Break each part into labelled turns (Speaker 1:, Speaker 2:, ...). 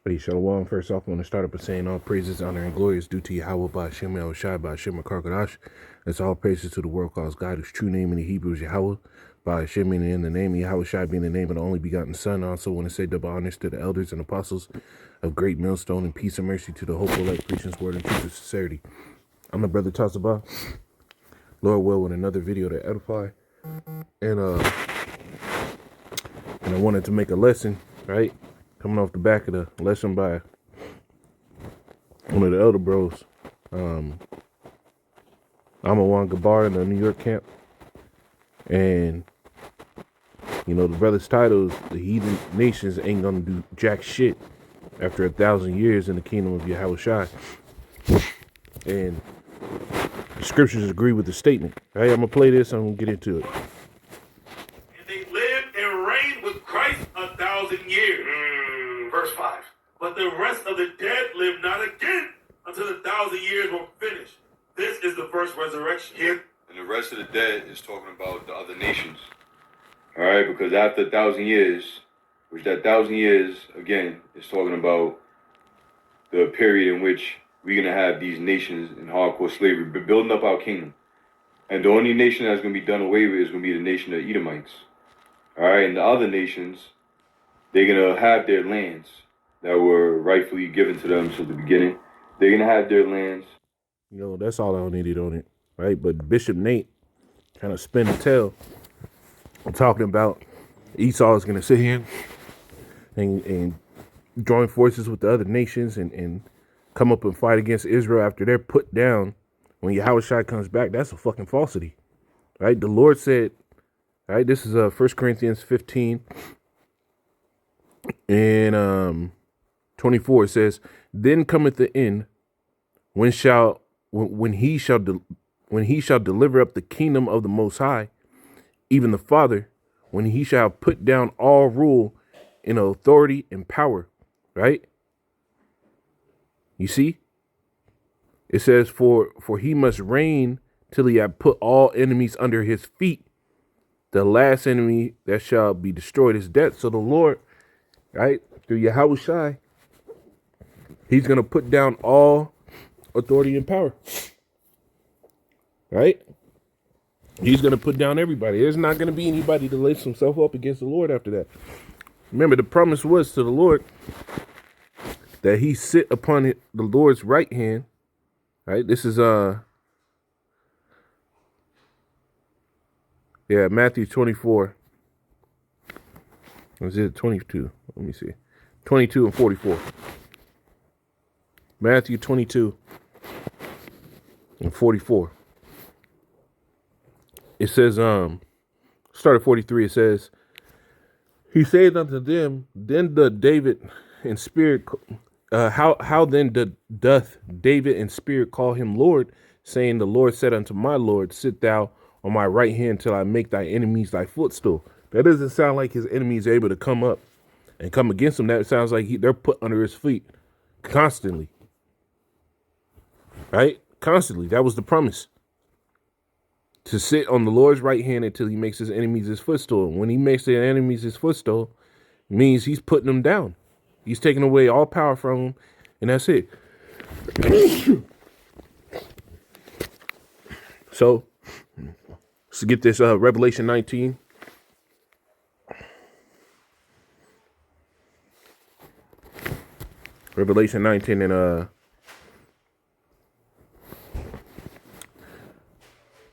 Speaker 1: Hey, Shalom. First off, I want to start up by saying all praises, honor, and glory is due to Yahweh by Hashem El Shai by Hashem Karkadash. That's all praises to the world calls God, whose true name in the Hebrew is Yahweh, by Hashem meaning in the name of Yahweh Shai being the name of the only begotten Son. I also want to say double honors to the elders and apostles of great millstone and peace and mercy to the hopeful elect preaching his word and truth of sincerity. I'm the brother Tazabah. Lord will with another video to edify. And I wanted to make a lesson, right? Coming off the back of the lesson by one of the elder bros, Amawan Gabar in the New York camp. And, you know, the brother's title is The Heathen Nations Ain't Gonna Do Jack Shit After 1,000 Years in the Kingdom of Yahweh Shai. And the scriptures agree with the statement. All right, I'm going to play this and I'm going to get into it.
Speaker 2: And they lived and reigned with Christ 1,000 years. Verse 5. But the rest of the dead lived not again until the 1,000 years were finished. This is the first resurrection. Here.
Speaker 3: And the rest of the dead is talking about the other nations. All right, because after 1,000 years, which that 1,000 years, again, is talking about the period in which we're going to have these nations in hardcore slavery, but building up our kingdom. And the only nation that's going to be done away with is going to be the nation of Edomites. All right, and the other nations, they're going to have their lands that were rightfully given to them since the beginning. They're going to have their lands.
Speaker 1: You know, that's all I needed on it, right? But Bishop Nate kind of spin the tail. I'm talking about Esau is going to sit here and join forces with the other nations and come up and fight against Israel after they're put down when Yahweh Shai comes back. That's a fucking falsity, right? The Lord said, right, this is 1 Corinthians 15 and 24. It says, then cometh the end when he shall deliver up the kingdom of the Most High, even the Father, when he shall put down all rule in authority and power, right? You see? It says, for he must reign till he have put all enemies under his feet. The last enemy that shall be destroyed is death. So the Lord, right, through Yahweh Shai, he's going to put down all authority and power, right? He's going to put down everybody. There's not going to be anybody to lift himself up against the Lord after that. Remember, the promise was to the Lord that he sit upon the Lord's right hand, right? This is, Matthew 24. Was it 22? Let me see. 22 and 44. Matthew 22 and 44. It says, start at 43, it says, he said unto them, then doth David in spirit, how then doth David in spirit call him Lord, saying, the Lord said unto my Lord, sit thou on my right hand till I make thy enemies thy footstool. That doesn't sound like his enemies are able to come up and come against him. That sounds like they're put under his feet constantly. Right? Constantly. That was the promise. To sit on the Lord's right hand until he makes his enemies his footstool. When he makes their enemies his footstool, it means he's putting them down. He's taking away all power from them, and that's it. So, let's get this Revelation 19. Revelation 19 and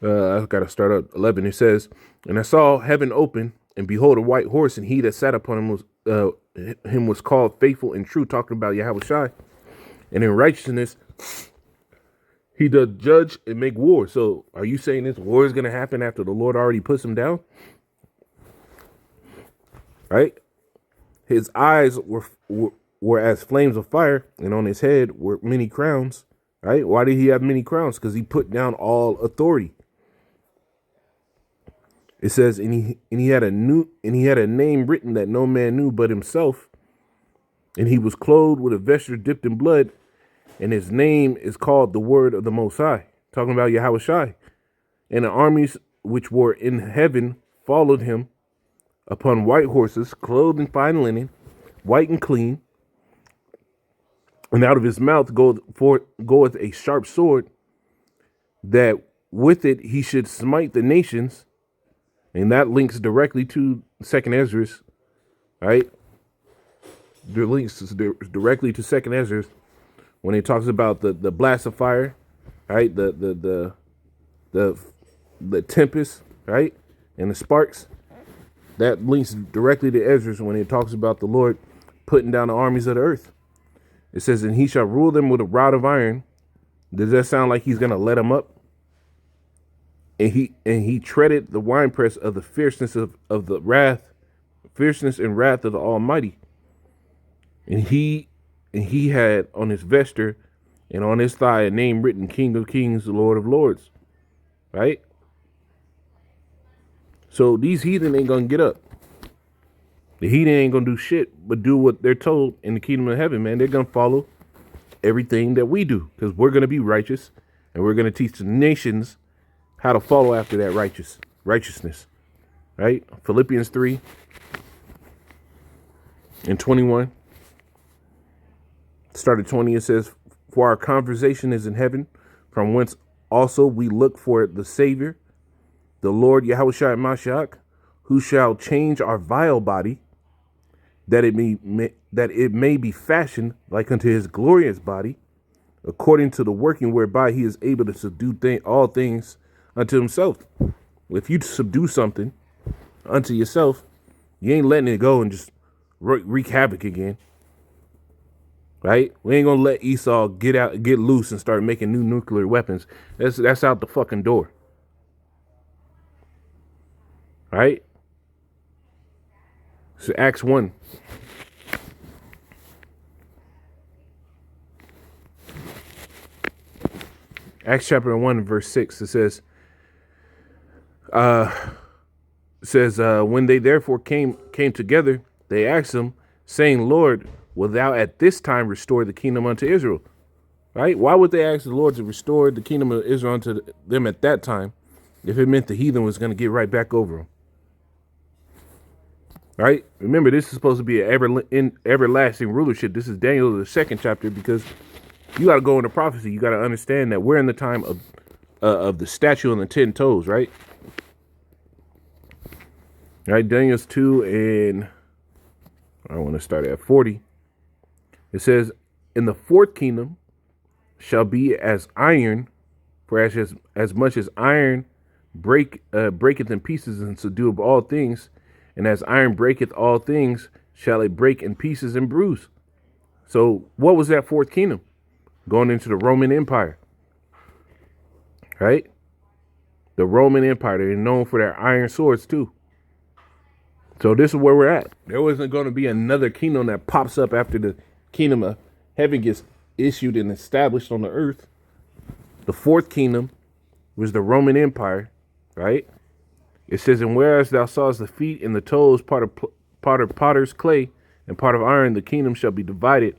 Speaker 1: I gotta start at 11. It says, and I saw heaven open, and behold, a white horse, and he that sat upon him was called Faithful and True, talking about Yahweh Shai. And in righteousness, he does judge and make war. So, are you saying this war is gonna happen after the Lord already puts him down? Right? His eyes were as flames of fire, and on his head were many crowns. Right? Why did he have many crowns? Because he put down all authority. It says, and he had a name written that no man knew but himself, and he was clothed with a vesture dipped in blood, and his name is called the Word of the Most High. Talking about Yahweh Shai. And the armies which were in heaven followed him upon white horses, clothed in fine linen, white and clean. And out of his mouth goeth a sharp sword, that with it he should smite the nations. And that links directly to Second Ezra, right? There links directly to Second Ezra when it talks about the blast of fire, right? The tempest, right? And the sparks. That links directly to Ezra when it talks about the Lord putting down the armies of the earth. It says, and he shall rule them with a rod of iron. Does that sound like he's gonna let them up? And he treaded the winepress of the fierceness of the wrath, fierceness and wrath of the Almighty. And he had on his vesture and on his thigh a name written, King of Kings, the Lord of Lords. Right? So these heathen ain't gonna get up. The heathen ain't gonna do shit but do what they're told in the kingdom of heaven, man. They're gonna follow everything that we do, because we're gonna be righteous, and we're gonna teach the nations how to follow after that righteousness. Right? Philippians 3:21. Start at 20, it says, for our conversation is in heaven, from whence also we look for the Savior, the Lord Yahushua Mashiach, who shall change our vile body, that it may be fashioned like unto his glorious body, according to the working whereby he is able to subdue all things unto himself. If you subdue something unto yourself, you ain't letting it go and just wreak havoc again. Right? We ain't gonna let Esau get loose and start making new nuclear weapons. That's out the fucking door. Right? So Acts 1. Acts chapter 1, verse 6. It says, when they therefore came together, they asked him, saying, Lord, will thou at this time restore the kingdom unto Israel? Right? Why would they ask the Lord to restore the kingdom of Israel unto them at that time if it meant the heathen was going to get right back over them? Right? Remember, this is supposed to be an everlasting rulership. This is Daniel, the 2nd chapter, because you got to go into prophecy. You got to understand that we're in the time of the statue on the 10 toes, right? Right, Daniel's 2, and I want to start at 40. It says, in the 4th kingdom shall be as iron, for as much as iron breaketh in pieces and subdueth all things, and as iron breaketh all things, shall it break in pieces and bruise. So what was that 4th kingdom? Going into the Roman Empire. Right? The Roman Empire, they're known for their iron swords too. So this is where we're at. There wasn't going to be another kingdom that pops up after the kingdom of heaven gets issued and established on the earth. The 4th kingdom was the Roman Empire, right? It says, and whereas thou sawest the feet and the toes, part of potter's clay and part of iron, the kingdom shall be divided,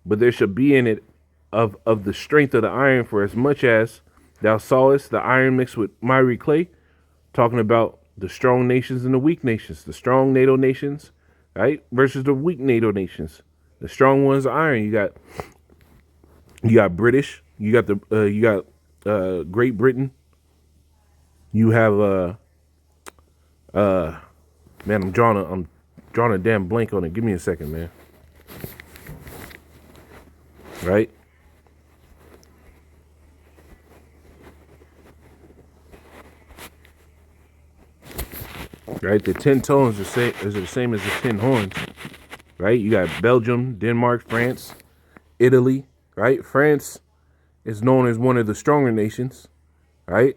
Speaker 1: but there shall be in it of the strength of the iron, for as much as thou sawest the iron mixed with miry clay, talking about the strong nations and the weak nations, the strong NATO nations, right, versus the weak NATO nations. The strong ones are iron. You got British, you got Great Britain, you have man, I'm drawing a damn blank on it. Give me a second, man. Right? Right? The 10 tones is the same as the 10 horns. Right? You got Belgium, Denmark, France, Italy. Right? France is known as one of the stronger nations. Right?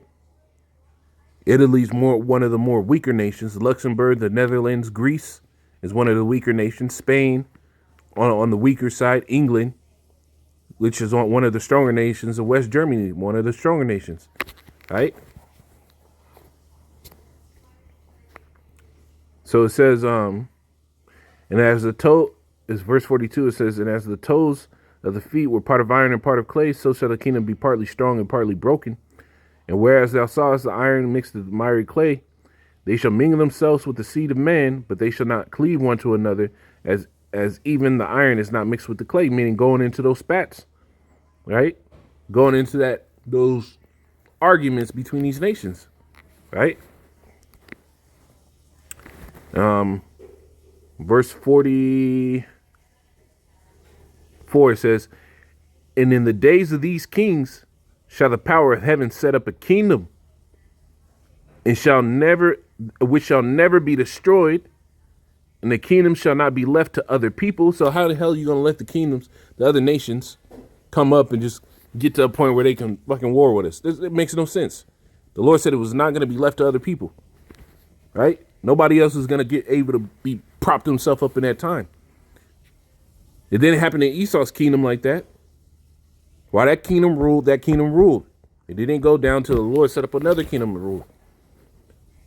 Speaker 1: Italy's one of the more weaker nations. Luxembourg, the Netherlands, Greece is one of the weaker nations. Spain, on the weaker side. England, which is one of the stronger nations. And West Germany, one of the stronger nations. Right? So it says, and as the toe, is verse 42, it says, and as the toes of the feet were part of iron and part of clay, so shall the kingdom be partly strong and partly broken. And whereas thou sawest the iron mixed with miry clay, they shall mingle themselves with the seed of man, but they shall not cleave one to another, as as even the iron is not mixed with the clay, meaning going into those spats, right? Going into those arguments between these nations, right? Verse 44 says, and in the days of these kings shall the power of heaven set up a kingdom, and which shall never be destroyed, and the kingdom shall not be left to other people. So how the hell are you going to let the kingdoms, the other nations, come up and just get to a point where they can fucking war with us? It makes no sense. The Lord said it was not going to be left to other people, right? Nobody else is going to get able to be propped himself up in that time. It didn't happen in Esau's kingdom like that. While that kingdom ruled, that kingdom ruled. It didn't go down till the Lord set up another kingdom to rule.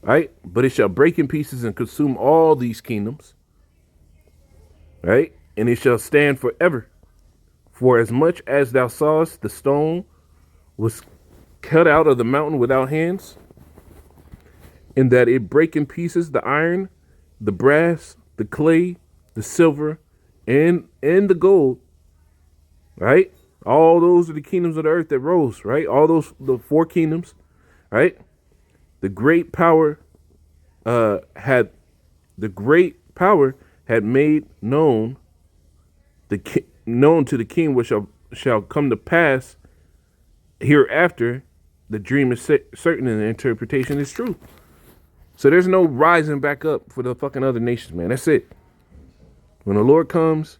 Speaker 1: Right? But it shall break in pieces and consume all these kingdoms. Right? And it shall stand forever. For as much as thou sawest the stone was cut out of the mountain without hands, and that it break in pieces the iron, the brass, the clay, the silver, and the gold. Right? All those are the kingdoms of the earth that rose, right? All those, the four kingdoms, right? The great power had made known to the king what shall come to pass hereafter. The dream is certain and the interpretation is true. So there's no rising back up for the fucking other nations, man. That's it. When the Lord comes,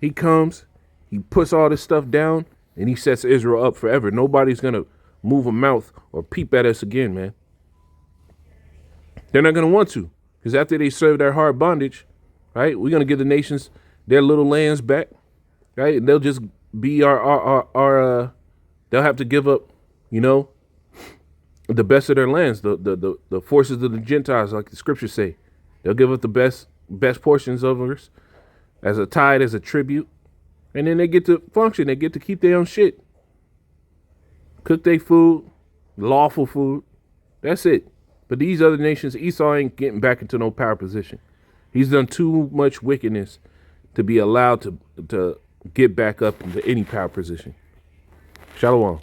Speaker 1: he puts all this stuff down, and he sets Israel up forever. Nobody's going to move a mouth or peep at us again, man. They're not going to want to, because after they serve their hard bondage, right, we're going to give the nations their little lands back, right? And they'll just be they'll have to give up, the best of their lands, the forces of the Gentiles, like the scriptures say. They'll give up the best portions of us as a tithe, as a tribute. And then they get to function. They get to keep their own shit. Cook their food, lawful food. That's it. But these other nations, Esau ain't getting back into no power position. He's done too much wickedness to be allowed to get back up into any power position. Shalom.